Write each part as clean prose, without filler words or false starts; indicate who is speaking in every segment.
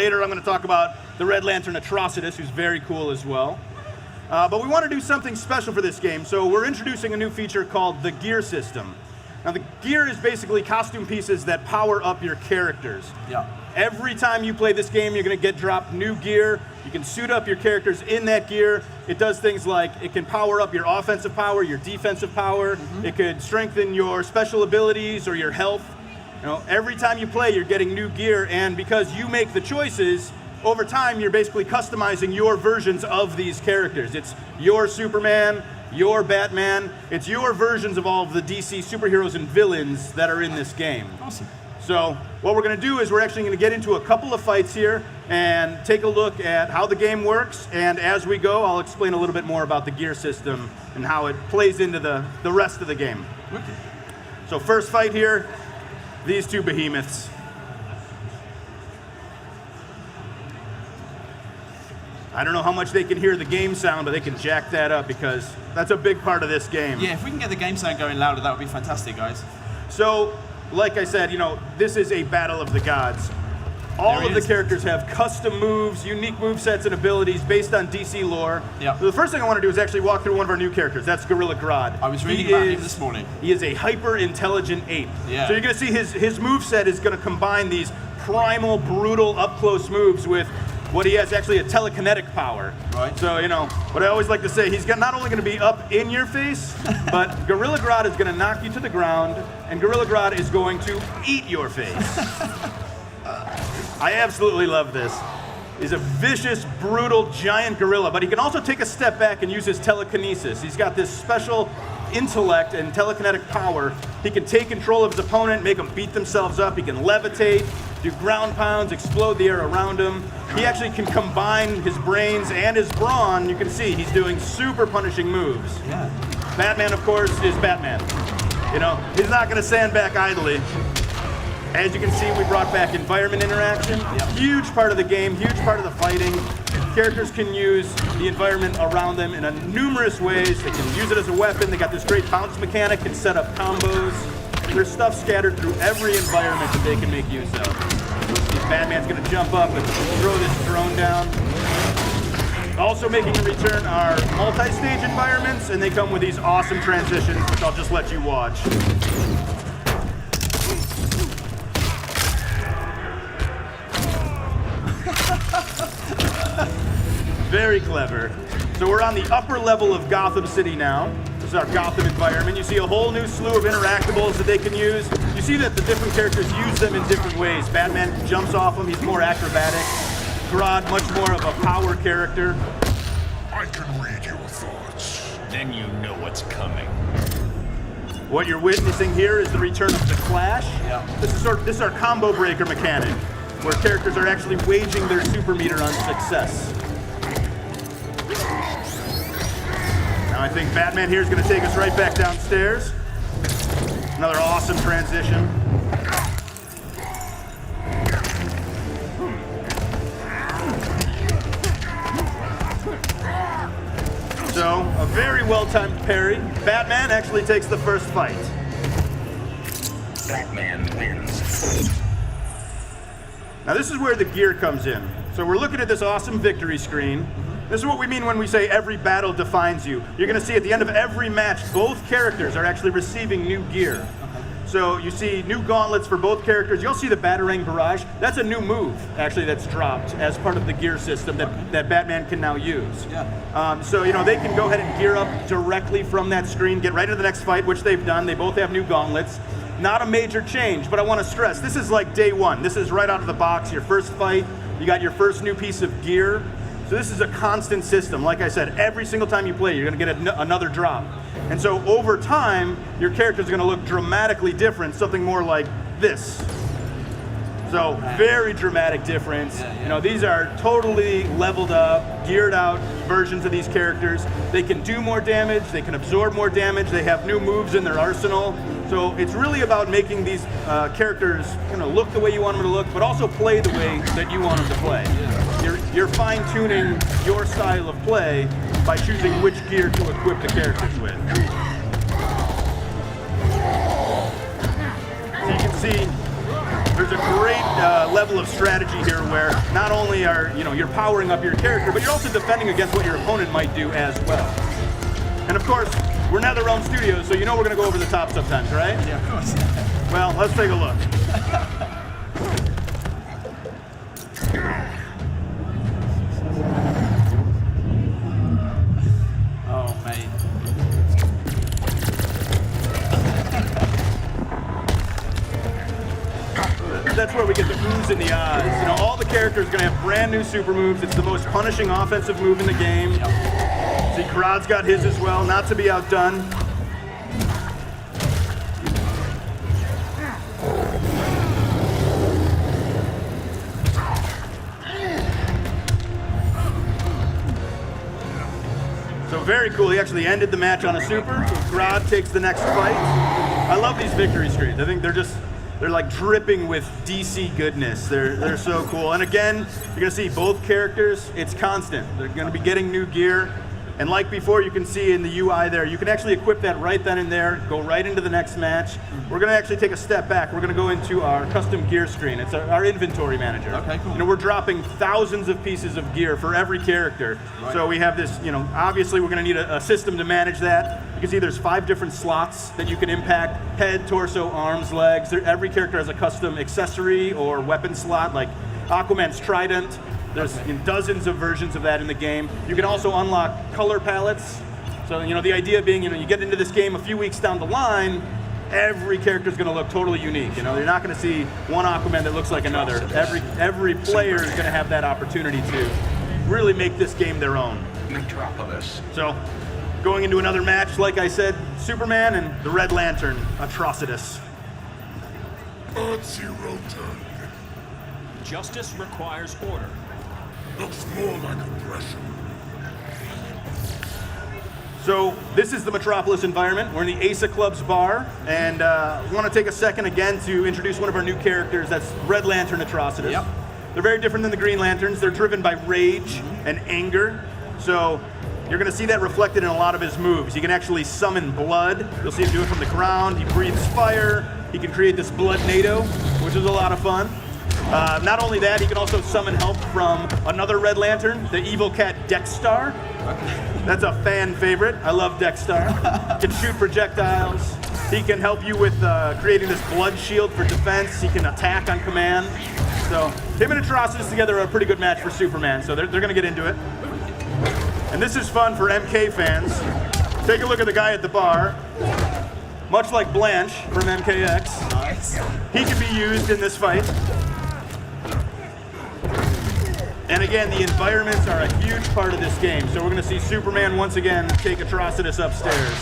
Speaker 1: Later, I'm going to talk about the Red Lantern Atrocitus, who's very cool as well. But we want to do something special for this game, so we're introducing a new feature called the gear system. Now, the gear is basically costume pieces that power up your characters.
Speaker 2: Yeah.
Speaker 1: Every time you play this game, you're going to get dropped new gear. You can suit up your characters in that gear. It does things like it can power up your offensive power, your defensive power. It could strengthen your special abilities or your health. You know, every time you play, you're getting new gear, and because you make the choices, over time, you're basically customizing your versions of these characters. It's your Superman, your Batman, it's your versions of all of the DC superheroes and villains that are in this game.
Speaker 2: Awesome.
Speaker 1: So what we're going to do is we're actually going to get into a couple of fights here and take a look at how the game works, and as we go, I'll explain a little bit more about the gear system and how it plays into the rest of the game.
Speaker 2: Okay.
Speaker 1: So first fight here, these two behemoths. I don't know how much they can hear the game sound, but they can jack that up because that's a big part of this game.
Speaker 2: Yeah, if we can get the game sound going louder, that would be fantastic, guys.
Speaker 1: So, like I said, you know, this is a battle of the gods. All of the characters have custom moves, unique movesets and abilities based on DC lore.
Speaker 2: Yeah.
Speaker 1: So the first thing I want to do is actually walk through one of our new characters. That's Grodd.
Speaker 2: I was reading about him this morning.
Speaker 1: He is a hyper-intelligent ape.
Speaker 2: Yeah.
Speaker 1: So you're going to see his moveset is going to combine these primal, brutal, up-close moves with what he has actually a telekinetic power.
Speaker 2: Right.
Speaker 1: So, you know, what I always like to say, he's not only going to be up in your face, but Grodd is going to knock you to the ground, and Grodd is going to eat your face. I absolutely love this. He's a vicious, brutal, giant gorilla, but he can also take a step back and use his telekinesis. He's got this special intellect and telekinetic power. He can take control of his opponent, make them beat themselves up. He can levitate, do ground pounds, explode the air around him. He actually can combine his brains and his brawn. You can see he's doing super punishing moves.
Speaker 2: Yeah.
Speaker 1: Batman, of course, is Batman. You know, he's not going to stand back idly. As you can see, we brought back environment interaction.
Speaker 2: Yep.
Speaker 1: Huge part of the game, huge part of the fighting. Characters can use the environment around them in numerous ways. They can use it as a weapon. They got this great bounce mechanic, can set up combos. There's stuff scattered through every environment that they can make use of. Batman's gonna jump up and throw this drone down. Also making a return are multi-stage environments, and they come with these awesome transitions, which I'll just let you watch. Very clever. So we're on the upper level of Gotham City now. This is our Gotham environment. You see a whole new slew of interactables that they can use. You see that the different characters use them in different ways. Batman jumps off them, he's more acrobatic. Grodd, much more of a power character.
Speaker 3: I can read your thoughts.
Speaker 4: Then you know what's coming.
Speaker 1: What you're witnessing here is the return of the Clash.
Speaker 2: Yeah.
Speaker 1: This is our combo breaker mechanic, where characters are actually waging their super meter on success. Now I think Batman here is going to take us right back downstairs. Another awesome transition. So, a very well-timed parry. Batman actually takes the first fight.
Speaker 4: Batman wins.
Speaker 1: Now this is where the gear comes in. So we're looking at this awesome victory screen. This is what we mean when we say every battle defines you. You're going to see at the end of every match, both characters are actually receiving new gear. So you see new gauntlets for both characters. You'll see the Batarang Barrage. That's a new move, actually, that's dropped as part of the gear system that Batman can now use.
Speaker 2: Yeah.
Speaker 1: So, you know, they can go ahead and gear up directly from that screen, get right into the next fight, which they've done. They both have new gauntlets. Not a major change, but I want to stress, this is like day one. This is right out of the box, your first fight. You got your first new piece of gear. So this is a constant system. Like I said, every single time you play, you're going to get another drop. And so over time, your characters are going to look dramatically different, something more like this. So very dramatic difference.
Speaker 2: Yeah.
Speaker 1: You know, these are totally leveled up, geared out versions of these characters. They can do more damage, they can absorb more damage, they have new moves in their arsenal. So it's really about making these characters look the way you want them to look, but also play the way that you want them to play. You're fine-tuning your style of play by choosing which gear to equip the characters with. So you can see there's a great level of strategy here where not only are you're powering up your character, but you're also defending against what your opponent might do as well. And of course, we're NetherRealm Studios, so we're going to go over the top sometimes, right?
Speaker 2: Yeah, of course.
Speaker 1: Well, let's take a look.
Speaker 2: Oh, mate.
Speaker 1: That's where we get the oohs and the ahs. All the characters are going to have brand new super moves. It's the most punishing offensive move in the game. See, Grodd's got his as well, not to be outdone. So very cool. He actually ended the match on a super. So Grodd takes the next fight. I love these victory screens. I think they're like dripping with DC goodness. They're so cool. And again, you're gonna see both characters. It's constant. They're gonna be getting new gear. And like before, you can see in the UI there, you can actually equip that right then and there, go right into the next match. We're gonna actually take a step back. We're gonna go into our custom gear screen. It's our inventory manager.
Speaker 2: Okay, cool.
Speaker 1: We're dropping thousands of pieces of gear for every character.
Speaker 2: Right.
Speaker 1: So we have this, obviously we're gonna need a system to manage that. You can see there's 5 different slots that you can impact: head, torso, arms, legs. Every character has a custom accessory or weapon slot, like Aquaman's trident. There's dozens of versions of that in the game. You can also unlock color palettes. So, the idea being, you get into this game a few weeks down the line, every character is going to look totally unique. You're not going to see one Aquaman that looks like another. Every player is going to have that opportunity to really make this game their own.
Speaker 3: Metropolis.
Speaker 1: So, going into another match, like I said, Superman and the Red Lantern, Atrocitus.
Speaker 3: Earth-Zero turn.
Speaker 4: Justice requires order.
Speaker 3: Looks more like aggression.
Speaker 1: So this is the Metropolis environment. We're in the Asa Club's bar, and I want to take a second again to introduce one of our new characters. That's Red Lantern Atrocitus.
Speaker 2: Yep.
Speaker 1: They're very different than the Green Lanterns. They're driven by rage and anger. So you're going to see that reflected in a lot of his moves. He can actually summon blood. You'll see him do it from the ground. He breathes fire. He can create this blood NATO, which is a lot of fun. Not only that, he can also summon help from another Red Lantern, the evil cat Dexstar. That's a fan favorite. I love Dexstar. Can shoot projectiles. He can help you with creating this blood shield for defense. He can attack on command. So him and Atrocitus together are a pretty good match for Superman, so they're going to get into it. And this is fun for MK fans. Take a look at the guy at the bar. Much like Blanche from MKX,
Speaker 2: Nice.
Speaker 1: he can be used in this fight. And again, the environments are a huge part of this game. So we're going to see Superman once again take Atrocitus upstairs.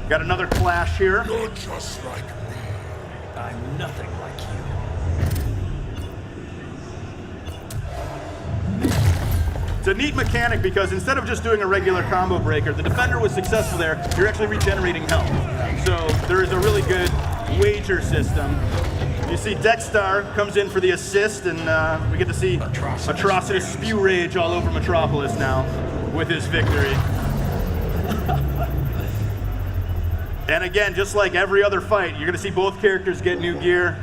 Speaker 1: Got another clash here.
Speaker 3: You're just like me.
Speaker 4: I'm nothing like you.
Speaker 1: It's a neat mechanic because instead of just doing a regular combo breaker, the defender was successful there, you're actually regenerating health. So there is a really good wager system. You see Dexstar comes in for the assist, and we get to see Atrocitus spew rage all over Metropolis now with his victory. And again, just like every other fight, you're going to see both characters get new gear.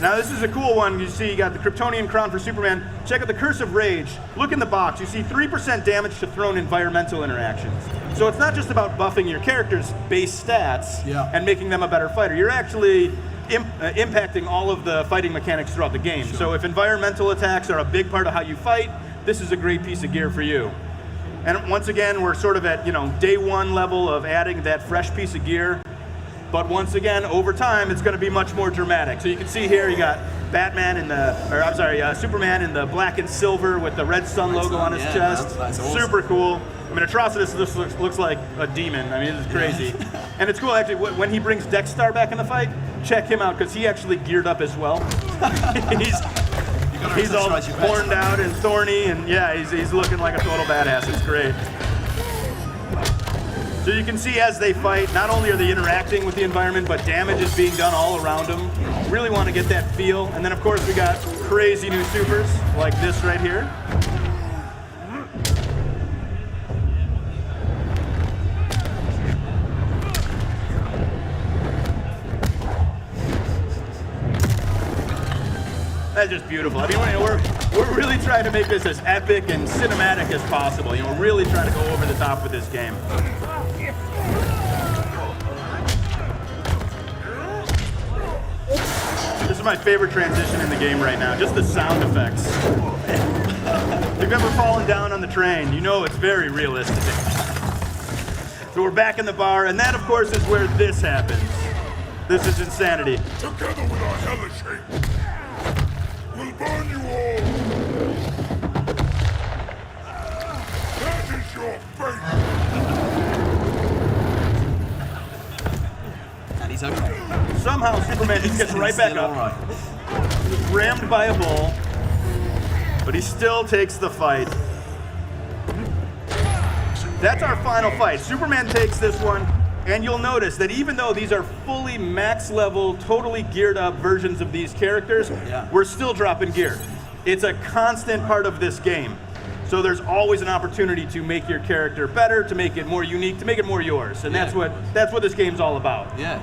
Speaker 1: Now this is a cool one. You see you got the Kryptonian crown for Superman. Check out the Curse of Rage. Look in the box. You see 3% damage to thrown environmental interactions. So it's not just about buffing your character's base stats and making them a better fighter. You're actually impacting all of the fighting mechanics throughout the game. So if environmental attacks are a big part of how you fight, this is a great piece of gear for you. And once again, we're sort of at, day one level of adding that fresh piece of gear. But once again, over time, it's going to be much more dramatic. So you can see here, you got Superman in the black and silver with the red sun logo on his chest.
Speaker 2: That's awesome.
Speaker 1: Super cool. I mean, Atrocitus looks like a demon. I mean, this is crazy. And it's cool, actually, when he brings Dexstar back in the fight, check him out, because he actually geared up as well. He's all horned out and thorny, and yeah, he's looking like a total badass. It's great. So you can see as they fight, not only are they interacting with the environment, but damage is being done all around them. Really want to get that feel. And then of course we got crazy new supers like this right here. guy's just beautiful. I mean, we're really trying to make this as epic and cinematic as possible. You know, we're really trying to go over the top with this game. This is my favorite transition in the game right now, just the sound effects. If you've ever fallen down on the train, you know it's very realistic. So we're back in the bar, and that, of course, is where this happens. This is insanity.
Speaker 3: Together with our hellish hate, we'll burn you all. That is your fate.
Speaker 2: And he's okay.
Speaker 1: Somehow Superman just gets right back
Speaker 2: Still
Speaker 1: up,
Speaker 2: all right.
Speaker 1: rammed by a bull, but he still takes the fight. That's our final fight. Superman takes this one, and you'll notice that even though these are fully max level, totally geared up versions of these characters,
Speaker 2: Yeah.
Speaker 1: we're still dropping gear. It's a constant part of this game. So there's always an opportunity to make your character better, to make it more unique, to make it more yours. And
Speaker 2: Yeah.
Speaker 1: that's what this game's all about.
Speaker 2: Yeah.